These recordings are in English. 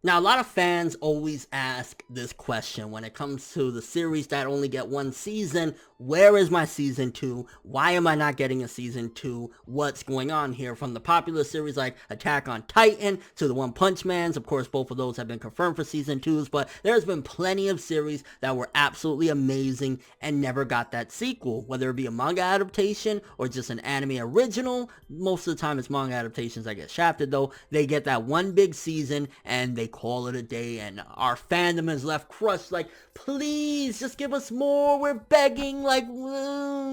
Now, a lot of fans always ask this question when it comes to the series that only get one season. Where is my season 2? Why am I not getting a season 2? What's going on here? From the popular series like Attack on Titan to the One Punch Mans. Of course, both of those have been confirmed for season 2s, but there's been plenty of series that were absolutely amazing and never got that sequel. Whether it be a manga adaptation or just an anime original, most of the time it's manga adaptations that get shafted though. They get that one big season and they call it a day, and our fandom is left crushed like, please just give us more, we're begging, like,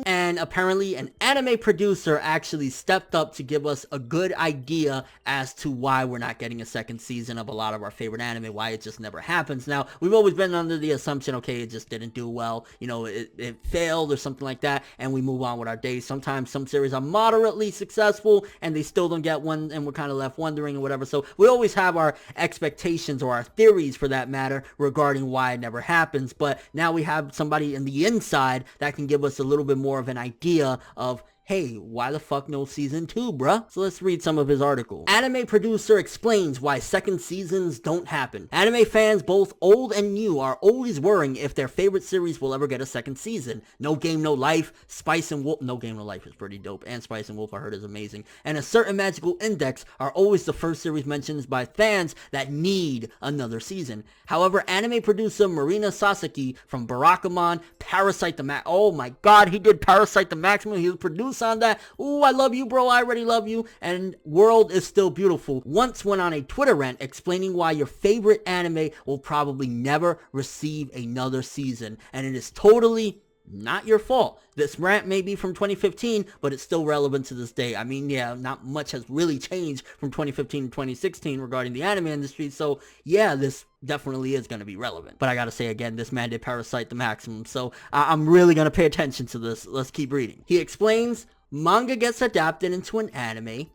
and apparently an anime producer actually stepped up to give us a good idea as to why we're not getting a second season of a lot of our favorite anime, why it just never happens. Now, we've always been under the assumption, okay, it just didn't do well, you know, it failed or something like that, and we move on with our days. Sometimes some series are moderately successful and they still don't get one, and we're kind of left wondering or whatever. So we always have our expectations, or our theories for that matter, regarding why it never happens. But now we have somebody in the inside that can give us a little bit more of an idea of, hey, why the fuck no season 2, bruh? So let's read some of his article. Anime producer explains why second seasons don't happen. Anime fans, both old and new, are always worrying if their favorite series will ever get a second season. No Game No Life, Spice and Wolf, No Game No Life is pretty dope, and Spice and Wolf I heard is amazing, and A Certain Magical Index are always the first series mentioned by fans that need another season. However, anime producer Marina Sasaki from Barakamon, Parasite the oh my god, he did Parasite the Maximum, he was produced on that. Ooh, I love you, bro, I already love you, and World is Still Beautiful, once went on a Twitter rant explaining why your favorite anime will probably never receive another season, and it is totally not your fault. This rant may be from 2015, but it's still relevant to this day. I mean, yeah, not much has really changed from 2015 to 2016 regarding the anime industry, so yeah, this definitely is going to be relevant. But I gotta say again, this man did Parasite the Maximum, so I'm really going to pay attention to this. Let's keep reading. He explains, manga gets adapted into an anime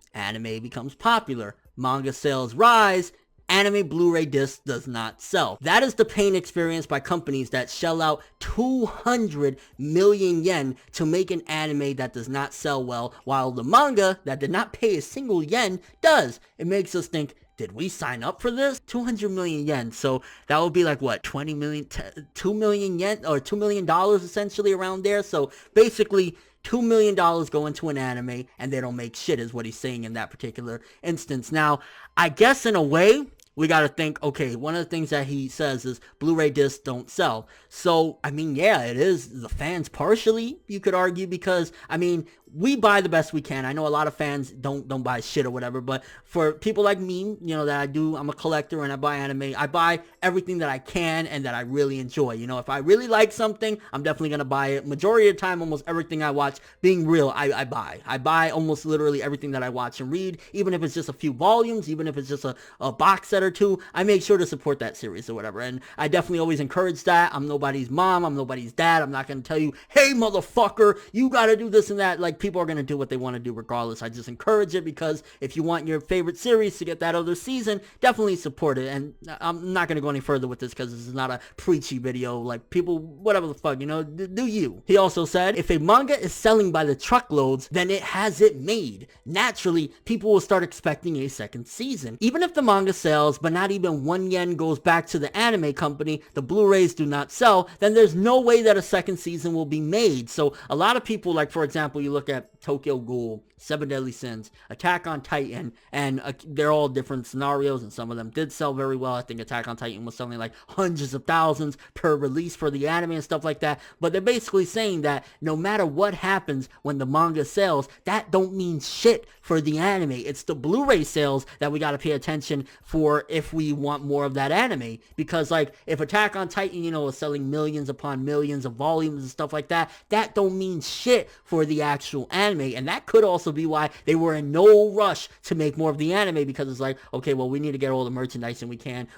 becomes popular, manga sales rise, anime Blu-ray disc does not sell. That is the pain experienced by companies that shell out 200 million yen to make an anime that does not sell well, while the manga that did not pay a single yen does. It makes us think, did we sign up for this? 200 million yen. So that would be like what, 20 million, 2 million yen, or $2 million essentially, around there. So basically, $2 million go into an anime and they don't make shit, is what he's saying in that particular instance. Now, I guess in a way, we got to think, okay, one of the things that he says is Blu-ray discs don't sell. So, I mean, yeah, it is the fans partially, you could argue, because, I mean, we buy the best we can. I know a lot of fans don't buy shit or whatever, but for people like me, you know, that I'm a collector and I buy anime, I buy everything that I can and that I really enjoy. You know, if I really like something, I'm definitely going to buy it. Majority of the time, almost everything I watch, being real, I buy. I buy almost literally everything that I watch and read, even if it's just a few volumes, even if it's just a box set or two, I make sure to support that series or whatever. And I definitely always encourage that. I'm nobody's mom, I'm nobody's dad. I'm not going to tell you, hey, motherfucker, you got to do this and that. Like, people are going to do what they want to do regardless. I just encourage it, because if you want your favorite series to get that other season, definitely support it. And I'm not going to go any further with this because this is not a preachy video. Like, people, whatever the fuck, you know, do you. He also said, if a manga is selling by the truckloads, then it has it made. Naturally, people will start expecting a second season. Even if the manga sells, but not even 1 yen goes back to the anime company, the Blu-rays do not sell, then there's no way that a second season will be made. So a lot of people, like, for example, you look at Tokyo Ghoul, Seven Deadly Sins, Attack on Titan, and they're all different scenarios, and some of them did sell very well. I think Attack on Titan was selling like hundreds of thousands per release for the anime and stuff like that. But they're basically saying that no matter what happens when the manga sells, that don't mean shit for the anime. It's the Blu-ray sales that we got to pay attention for if we want more of that anime. Because, like, if Attack on Titan, you know, is selling millions upon millions of volumes and stuff like that, that don't mean shit for the actual anime. And that could also be why they were in no rush to make more of the anime, because it's like, okay, well, we need to get all the merchandise and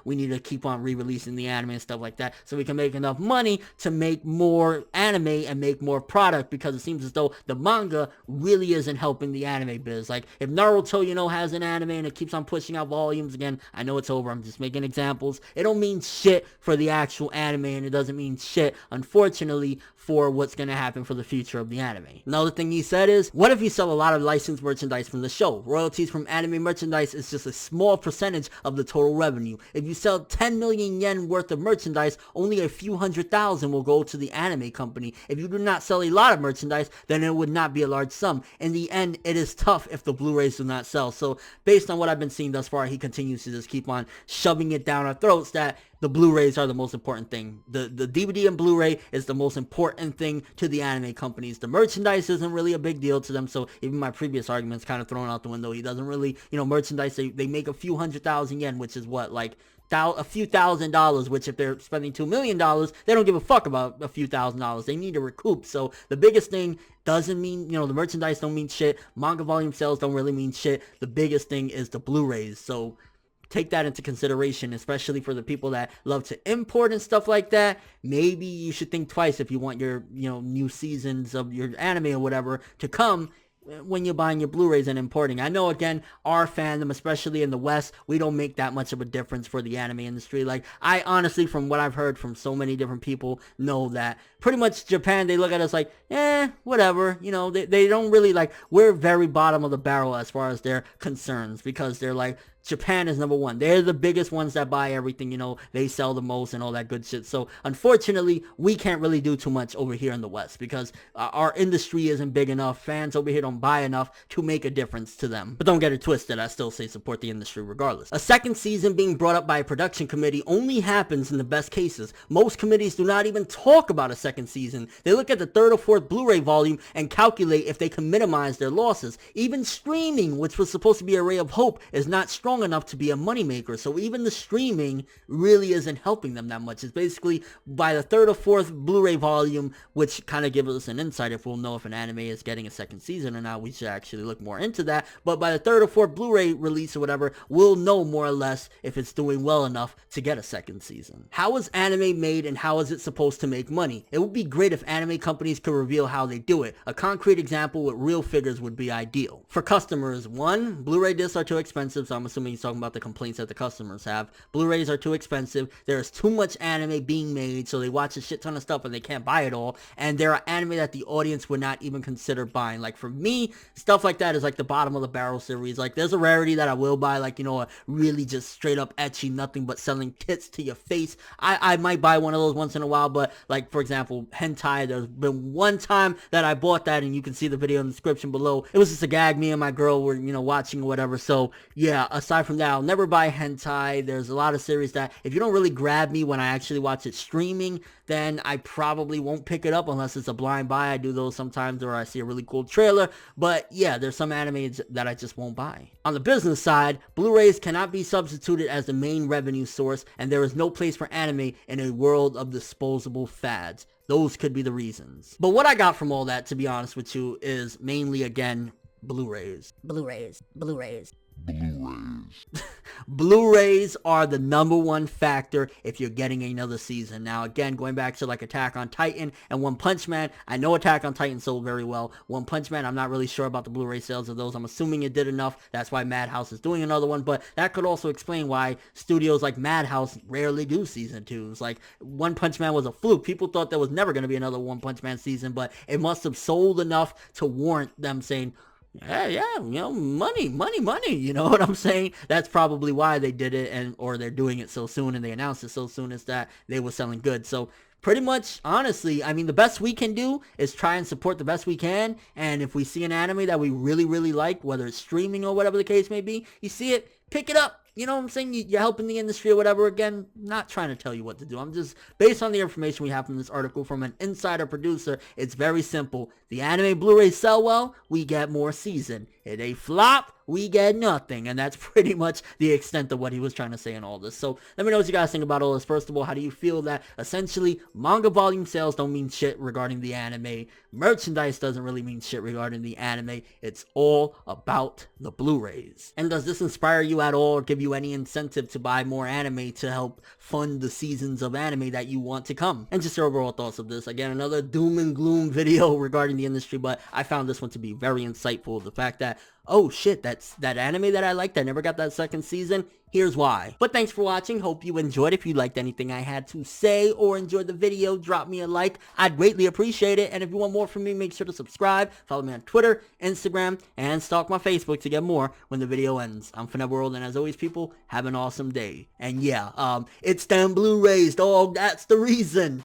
we need to keep on re-releasing the anime and stuff like that, so we can make enough money to make more anime and make more product, because it seems as though the manga really isn't helping the anime biz. Like, if Naruto, you know, has an anime and it keeps on pushing out volumes, again, I know it's over, I'm just making examples, it don't mean shit for the actual anime, and it doesn't mean shit, unfortunately, for what's going to happen for the future of the anime. Another thing he said is, is, what if you sell a lot of licensed merchandise from the show? Royalties from anime merchandise is just a small percentage of the total revenue. If you sell 10 million yen worth of merchandise, only a few $100,000 will go to the anime company. If you do not sell a lot of merchandise, then it would not be a large sum. In the end, it is tough if the Blu-rays do not sell. So based on what I've been seeing thus far, he continues to just keep on shoving it down our throats that the Blu-rays are the most important thing. The DVD and Blu-ray is the most important thing to the anime companies. The merchandise isn't really a big deal to them, so even my previous argument's kind of thrown out the window. He doesn't really, merchandise, they make a few $100,000 yen, which is what, like, a few $1,000s, which if they're spending $2 million, they don't give a fuck about a few $1,000s. They need to recoup. So the biggest thing doesn't mean, the merchandise don't mean shit. Manga volume sales don't really mean shit. The biggest thing is the Blu-rays. So take that into consideration, especially for the people that love to import and stuff like that. Maybe you should think twice if you want your, new seasons of your anime or whatever to come when you're buying your Blu-rays and importing. I know, again, our fandom, especially in the West, we don't make that much of a difference for the anime industry. Like, I honestly, from what I've heard from so many different people, know that pretty much Japan, they look at us like, whatever, they don't really, like, we're very bottom of the barrel as far as their concerns, because they're like, Japan is number one. They're the biggest ones that buy everything, they sell the most and all that good shit. So unfortunately, we can't really do too much over here in the West because our industry isn't big enough. Fans over here don't buy enough to make a difference to them. But don't get it twisted, I still say support the industry regardless. A second season being brought up by a production committee only happens in the best cases. Most committees do not even talk about a second season. They look at the third or fourth Blu-ray volume and calculate if they can minimize their losses. Even streaming, which was supposed to be a ray of hope, is not strong enough to be a moneymaker. So even the streaming really isn't helping them that much. It's basically by the third or fourth Blu-ray volume, which kind of gives us an insight if we'll know if an anime is getting a second season or not. We should actually look more into that. But by the third or fourth Blu-ray release or whatever, we'll know more or less if it's doing well enough to get a second season. How is anime made and how is it supposed to make money? It would be great if anime companies could reveal how they do it. A concrete example with real figures would be ideal. For customers, one, Blu-ray discs are too expensive, so I'm assuming he's talking about the complaints that the customers have. Blu-rays are too expensive. There's too much anime being made, so they watch a shit ton of stuff and they can't buy it all. And there are anime that the audience would not even consider buying. Like for me, stuff like that is like the bottom of the barrel series. Like there's a rarity that I will buy, like, a really just straight up ecchi, nothing but selling tits to your face. I might buy one of those once in a while, but like for example, hentai, there's been one time that I bought that, and you can see the video in the description below. It was just a gag me and my girl were, watching or whatever. So yeah, aside from that, I'll never buy hentai. There's a lot of series that if you don't really grab me when I actually watch it streaming, then I probably won't pick it up unless it's a blind buy. I do those sometimes, or I see a really cool trailer. But yeah, there's some animes that I just won't buy. On the business side, Blu-rays cannot be substituted as the main revenue source, and there is no place for anime in a world of disposable fads. Those could be the reasons. But what I got from all that, to be honest with you, is mainly, again, Blu-rays. Blu-rays. Blu-rays are the number one factor if you're getting another season. Now, again, going back to like Attack on Titan and One Punch Man, I know Attack on Titan sold very well. One Punch Man, I'm not really sure about the Blu-ray sales of those. I'm assuming it did enough. That's why Madhouse is doing another one, but that could also explain why studios like Madhouse rarely do season 2s. Like, One Punch Man was a fluke. People thought there was never going to be another One Punch Man season, but it must have sold enough to warrant them saying, yeah, money, you know what I'm saying? That's probably why they did it, or they're doing it so soon, and they announced it so soon, is that they were selling good. So pretty much, honestly, I mean, the best we can do is try and support the best we can, and if we see an anime that we really, really like, whether it's streaming or whatever the case may be, you see it, pick it up. You know what I'm saying? You're helping the industry or whatever. Again, not trying to tell you what to do. I'm just, based on the information we have from this article from an insider producer, it's very simple. The anime Blu-rays sell well, we get more season. If they flop, we get nothing. And that's pretty much the extent of what he was trying to say in all this. So let me know what you guys think about all this. First of all, how do you feel that essentially manga volume sales don't mean shit regarding the anime? Merchandise doesn't really mean shit regarding the anime. It's all about the Blu-rays. And does this inspire you at all, or give you any incentive to buy more anime to help fund the seasons of anime that you want to come? And just your overall thoughts of this. Again, another doom and gloom video regarding the industry, but I found this one to be very insightful. The fact that oh shit, that's that anime that I liked, I never got that second season, here's why. But thanks for watching, hope you enjoyed. If you liked anything I had to say or enjoyed the video, drop me a like, I'd greatly appreciate it. And if you want more from me, make sure to subscribe, follow me on Twitter, Instagram, and stalk my Facebook to get more when the video ends. I'm ForneverWorld, and as always, people, have an awesome day. And yeah, it's Dem Blu-Rays, dog, that's the reason.